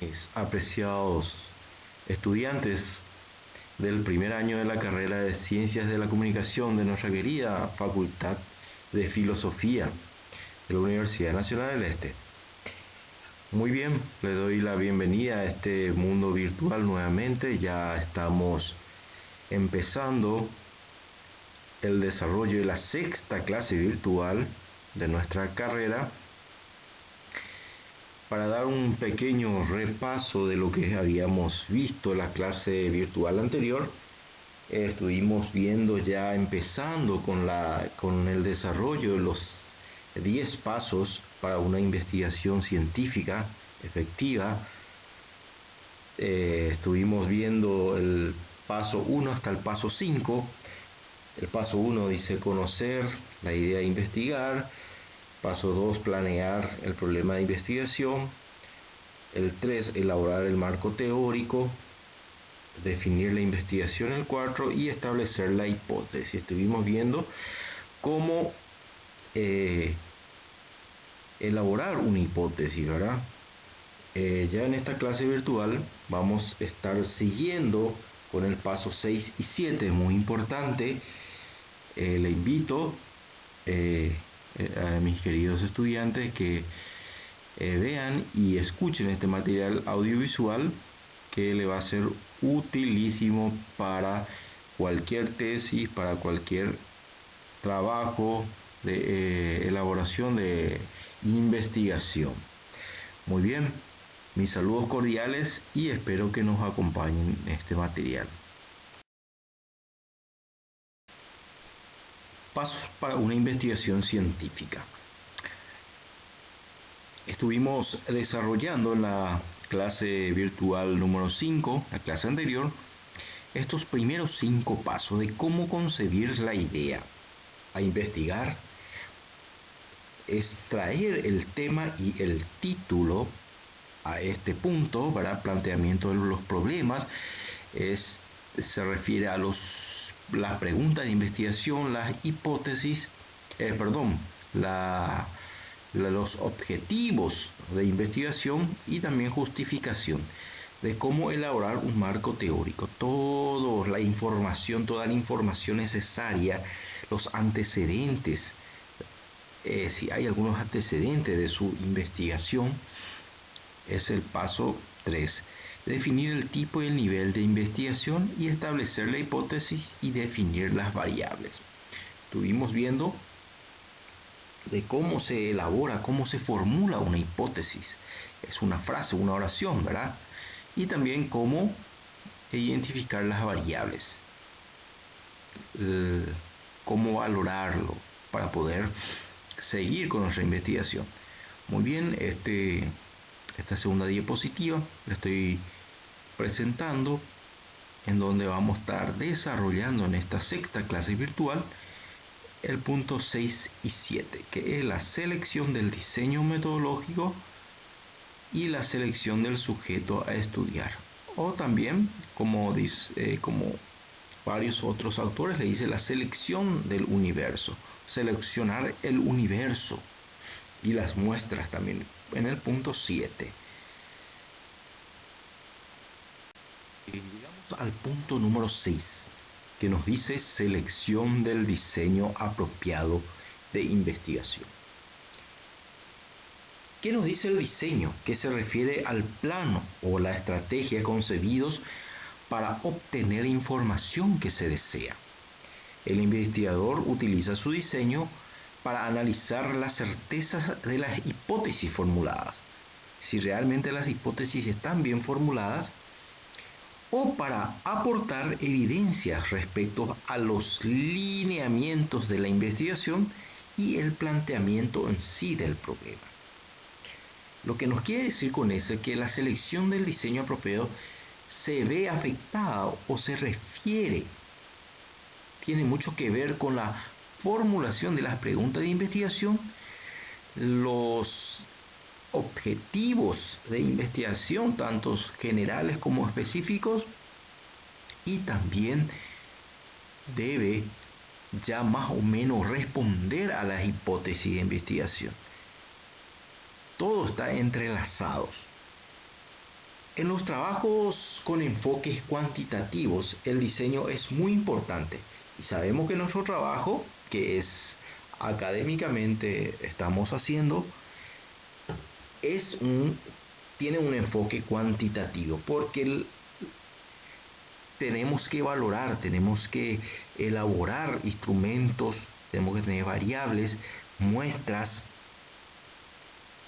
Mis apreciados estudiantes del primer año de la carrera de Ciencias de la Comunicación de nuestra querida Facultad de Filosofía de la Universidad Nacional del Este. Muy bien, le doy la bienvenida a este mundo virtual nuevamente. Ya estamos empezando el desarrollo de la sexta clase virtual de nuestra carrera. Para dar un pequeño repaso de lo que habíamos visto en la clase virtual anterior, estuvimos viendo ya empezando con el desarrollo de los 10 pasos para una investigación científica efectiva. Estuvimos viendo el paso 1 hasta el paso 5. El paso 1 dice conocer la idea de investigar. Paso 2, planear el problema de investigación. El 3, elaborar el marco teórico. Definir la investigación. El 4, y establecer la hipótesis. Estuvimos viendo cómo elaborar una hipótesis, ¿verdad? Ya en esta clase virtual vamos a estar siguiendo con el paso 6 y 7, muy importante. Le invito a mis queridos estudiantes que vean y escuchen este material audiovisual que le va a ser utilísimo para cualquier tesis, para cualquier trabajo de elaboración de investigación. Muy bien, mis saludos cordiales y espero que nos acompañen en este material. Pasos para una investigación científica. Estuvimos desarrollando en la clase virtual número 5, la clase anterior, estos primeros 5 pasos de cómo concebir la idea a investigar, extraer el tema y el título a este punto para planteamiento de los problemas. Se refiere a las preguntas de investigación, las hipótesis, los objetivos de investigación y también justificación de cómo elaborar un marco teórico. Toda la información necesaria, los antecedentes, si hay algunos antecedentes de su investigación, es el paso 3. Definir el tipo y el nivel de investigación y establecer la hipótesis y definir las variables. Estuvimos viendo de cómo se elabora, cómo se formula una hipótesis. Es una frase, una oración, ¿verdad? Y también cómo identificar las variables, cómo valorarlo para poder seguir con nuestra investigación. Muy bien, esta segunda diapositiva la estoy presentando, en donde vamos a estar desarrollando en esta sexta clase virtual el punto 6 y 7, que es la selección del diseño metodológico y la selección del sujeto a estudiar. O también, como varios otros autores le dice, la selección del universo, seleccionar el universo y las muestras también, en el punto 7. Llegamos al punto número 6, que nos dice selección del diseño apropiado de investigación. ¿Qué nos dice el diseño? Que se refiere al plano o la estrategia concebidos para obtener información que se desea. El investigador utiliza su diseño para analizar las certezas de las hipótesis formuladas, si realmente las hipótesis están bien formuladas, o para aportar evidencias respecto a los lineamientos de la investigación y el planteamiento en sí del problema. Lo que nos quiere decir con eso es que la selección del diseño apropiado se ve afectada o se refiere, tiene mucho que ver con la formulación de las preguntas de investigación, los objetivos de investigación, tanto generales como específicos, y también debe ya más o menos responder a las hipótesis de investigación. Todo está entrelazado. En los trabajos con enfoques cuantitativos, el diseño es muy importante. Y sabemos que nuestro trabajo, que es académicamente estamos haciendo, tiene un enfoque cuantitativo, porque tenemos que valorar, tenemos que elaborar instrumentos, tenemos que tener variables, muestras.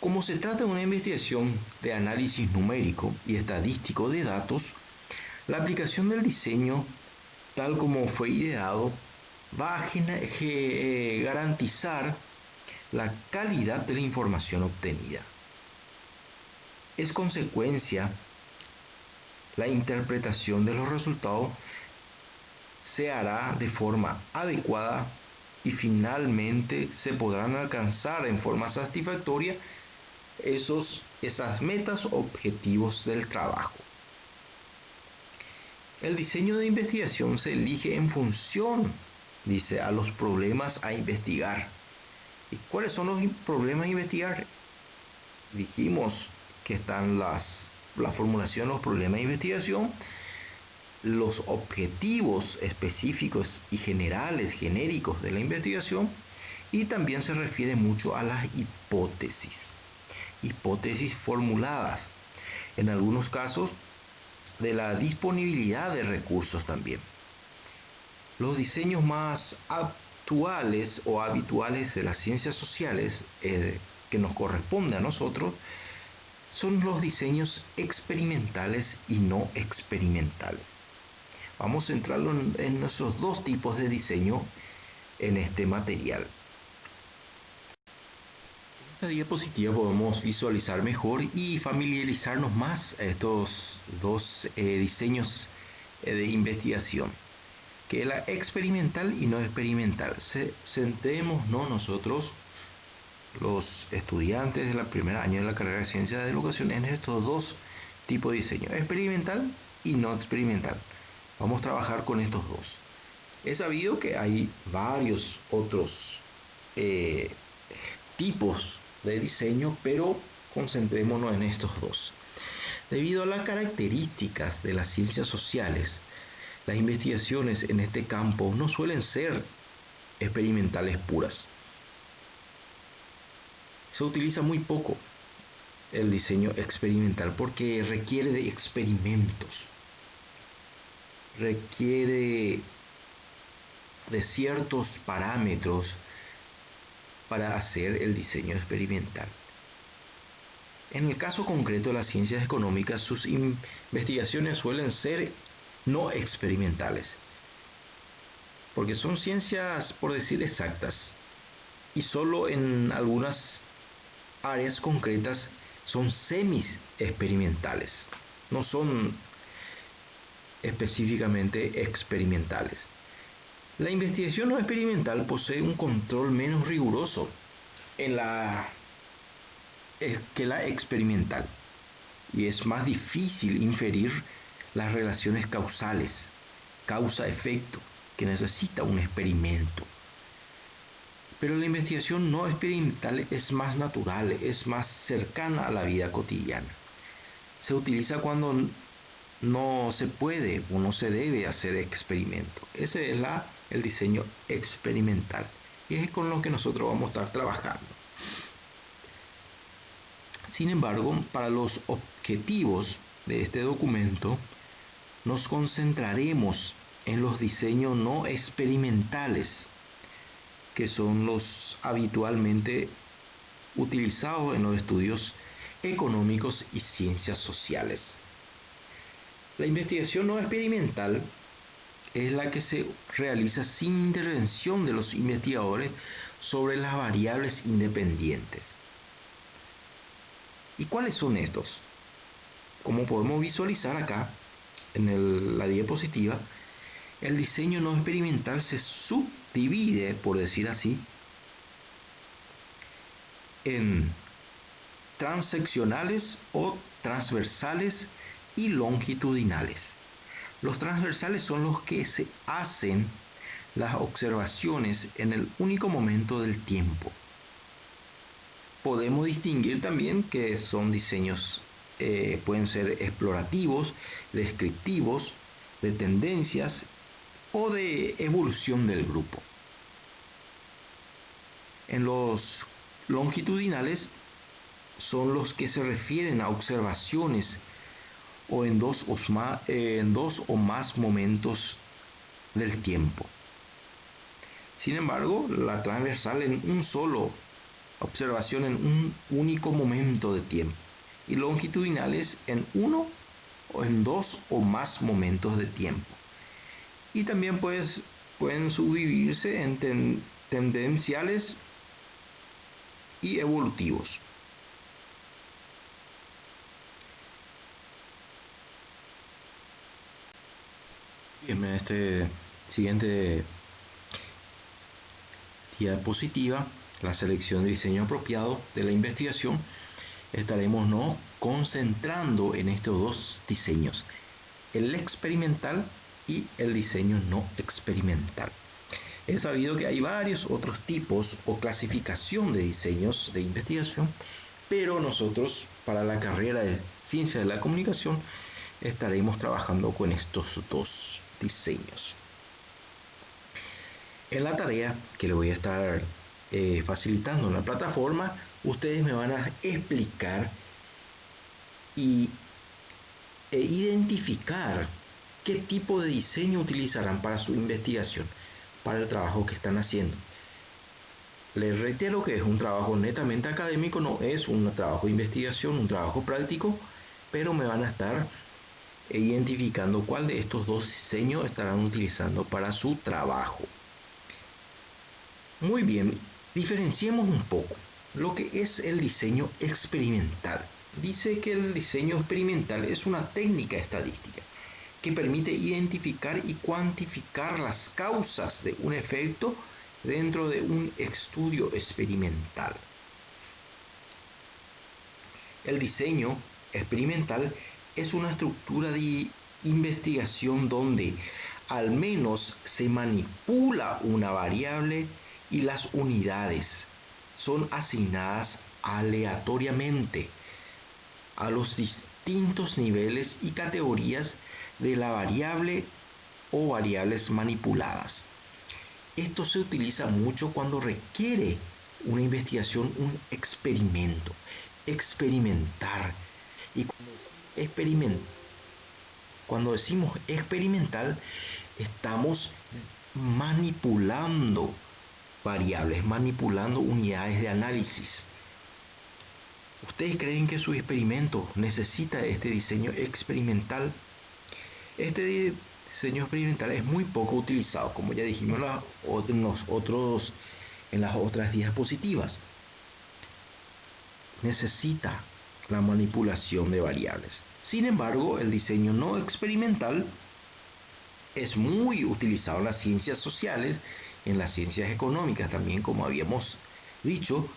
Como se trata de una investigación de análisis numérico y estadístico de datos, la aplicación del diseño, tal como fue ideado, va a garantizar la calidad de la información obtenida. Es consecuencia, la interpretación de los resultados se hará de forma adecuada y finalmente se podrán alcanzar en forma satisfactoria esas metas objetivos del trabajo. El diseño de investigación se elige en función, dice, a los problemas a investigar. ¿Y cuáles son los problemas a investigar? Dijimos que están la formulación de los problemas de investigación, los objetivos específicos y generales, genéricos de la investigación, y también se refiere mucho a las hipótesis formuladas, en algunos casos de la disponibilidad de recursos también. Los diseños más actuales o habituales de las ciencias sociales que nos corresponde a nosotros son los diseños experimentales y no experimentales. Vamos a centrarlo en esos dos tipos de diseño en este material. En esta diapositiva podemos visualizar mejor y familiarizarnos más a estos dos diseños de investigación, que es la experimental y no experimental. Centrémonos nosotros, los estudiantes del primer año de la carrera de Ciencias de la Educación, en estos dos tipos de diseño, experimental y no experimental. Vamos a trabajar con estos dos. Es sabido que hay varios otros tipos de diseño, pero concentrémonos en estos dos. Debido a las características de las ciencias sociales, las investigaciones en este campo no suelen ser experimentales puras. Se utiliza muy poco el diseño experimental porque requiere de experimentos, requiere de ciertos parámetros para hacer el diseño experimental. En el caso concreto de las ciencias económicas, sus investigaciones suelen ser no experimentales, porque son ciencias, por decir, exactas, y solo en algunas áreas concretas son semi-experimentales, no son específicamente experimentales. La investigación no experimental posee un control menos riguroso que la experimental, y es más difícil inferir las relaciones causales, causa-efecto, que necesita un experimento. Pero la investigación no experimental es más natural, es más cercana a la vida cotidiana. Se utiliza cuando no se puede o no se debe hacer experimento. Ese es el diseño experimental, y es con lo que nosotros vamos a estar trabajando. Sin embargo, para los objetivos de este documento, nos concentraremos en los diseños no experimentales, que son los habitualmente utilizados en los estudios económicos y ciencias sociales. La investigación no experimental es la que se realiza sin intervención de los investigadores sobre las variables independientes. ¿Y cuáles son estos? Como podemos visualizar acá en la diapositiva, el diseño no experimental se subdivide, por decir así, en transeccionales o transversales y longitudinales. Los transversales son los que se hacen las observaciones en el único momento del tiempo. Podemos distinguir también que son diseños pueden ser explorativos, descriptivos, de tendencias o de evolución del grupo. En los longitudinales son los que se refieren a observaciones o en dos o más momentos del tiempo. Sin embargo, la transversal en un solo observación en un único momento de tiempo y longitudinales en uno o en dos o más momentos de tiempo. Y también pueden subdividirse en tendenciales y evolutivos. Bien, en este siguiente diapositiva, la selección de diseño apropiado de la investigación, estaremos concentrando en estos dos diseños, el experimental y el diseño no experimental. Es sabido que hay varios otros tipos o clasificación de diseños de investigación, pero nosotros para la carrera de Ciencia de la Comunicación estaremos trabajando con estos dos diseños. En la tarea que le voy a estar facilitando en la plataforma, ustedes me van a explicar e identificar qué tipo de diseño utilizarán para su investigación, para el trabajo que están haciendo. Les reitero que es un trabajo netamente académico, no es un trabajo de investigación, un trabajo práctico, pero me van a estar identificando cuál de estos dos diseños estarán utilizando para su trabajo. Muy bien, diferenciemos un poco lo que es el diseño experimental. Dice que el diseño experimental es una técnica estadística que permite identificar y cuantificar las causas de un efecto dentro de un estudio experimental. El diseño experimental es una estructura de investigación donde al menos se manipula una variable y las unidades son asignadas aleatoriamente a los distintos niveles y categorías de la variable o variables manipuladas. Esto se utiliza mucho cuando requiere una investigación, un experimento, experimentar. Y cuando decimos experimental, estamos manipulando variables, manipulando unidades de análisis. ¿Ustedes creen que su experimento necesita este diseño experimental? Este diseño experimental es muy poco utilizado, como ya dijimos en las otras diapositivas. Necesita la manipulación de variables. Sin embargo, el diseño no experimental es muy utilizado en las ciencias sociales, en las ciencias económicas también, como habíamos dicho.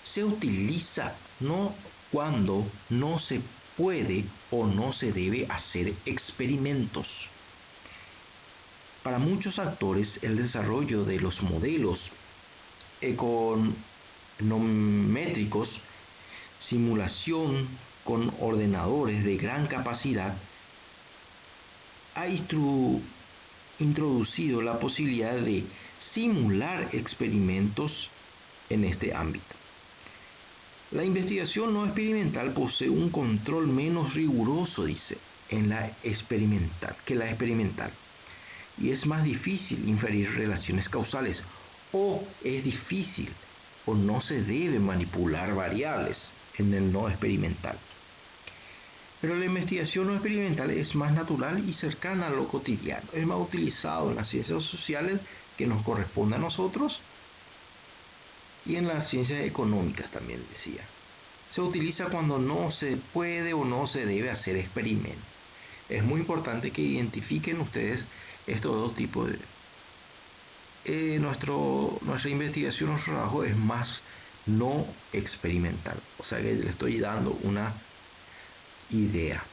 Se utiliza cuando no se puede o no se debe hacer experimentos. Para muchos actores, el desarrollo de los modelos econométricos, simulación con ordenadores de gran capacidad, ha introducido la posibilidad de simular experimentos en este ámbito. La investigación no experimental posee un control menos riguroso, dice, que la experimental. Y es más difícil inferir relaciones causales, o es difícil o no se debe manipular variables en el no experimental. Pero la investigación no experimental es más natural y cercana a lo cotidiano. Es más utilizado en las ciencias sociales, que nos corresponde a nosotros, y en las ciencias económicas también decía. Se utiliza cuando no se puede o no se debe hacer experimentos. Es muy importante que identifiquen ustedes estos dos tipos de... nuestra investigación, nuestro trabajo es más no experimental. O sea que le estoy dando una idea.